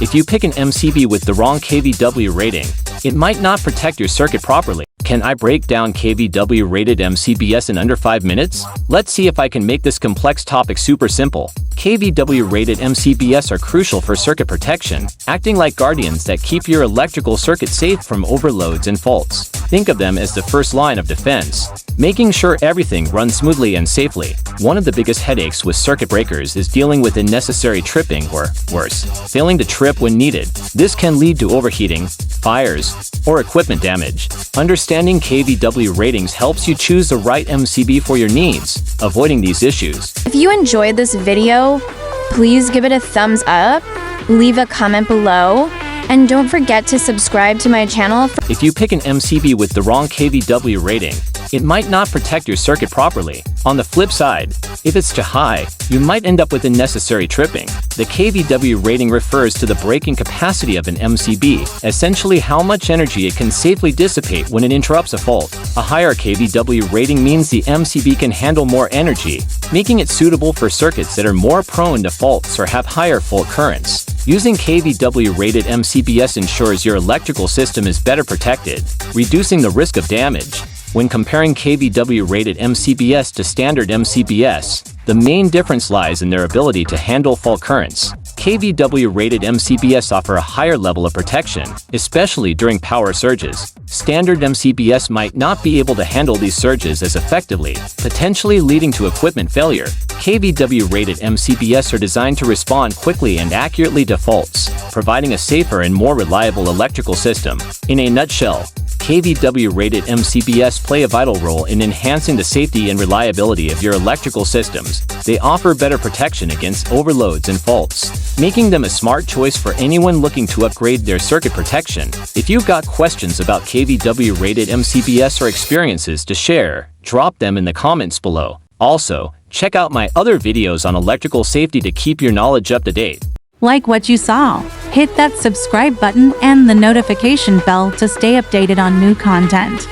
If you pick an MCB with the wrong KVW rating, it might not protect your circuit properly. Can I break down KVW rated MCBs in under 5 minutes? Let's see if I can make this complex topic super simple. KVW rated MCBs are crucial for circuit protection, acting like guardians that keep your electrical circuit safe from overloads and faults. Think of them as the first line of defense, making sure everything runs smoothly and safely. One of the biggest headaches with circuit breakers is dealing with unnecessary tripping or, worse, failing to trip when needed. This can lead to overheating, fires, or equipment damage. Understanding KVW ratings helps you choose the right MCB for your needs, avoiding these issues. If you enjoyed this video, please give it a thumbs up, leave a comment below, and don't forget to subscribe to my channel. If you pick an MCB with the wrong KVW rating, it might not protect your circuit properly. On the flip side, if it's too high, you might end up with unnecessary tripping. The KVW rating refers to the breaking capacity of an MCB, essentially how much energy it can safely dissipate when it interrupts a fault. A higher KVW rating means the MCB can handle more energy, making it suitable for circuits that are more prone to faults or have higher fault currents. Using KVW rated MCBs ensures your electrical system is better protected, reducing the risk of damage. When comparing KVW rated MCBs to standard MCBs, the main difference lies in their ability to handle fault currents. KVW rated MCBs offer a higher level of protection, especially during power surges. Standard MCBs might not be able to handle these surges as effectively, potentially leading to equipment failure. KVW rated MCBs are designed to respond quickly and accurately to faults, providing a safer and more reliable electrical system. In a nutshell, KVW rated MCBs play a vital role in enhancing the safety and reliability of your electrical systems. They offer better protection against overloads and faults, making them a smart choice for anyone looking to upgrade their circuit protection. If you've got questions about KVW rated MCBs or experiences to share, drop them in the comments below. Also, check out my other videos on electrical safety to keep your knowledge up to date. Like what you saw, hit that subscribe button and the notification bell to stay updated on new content.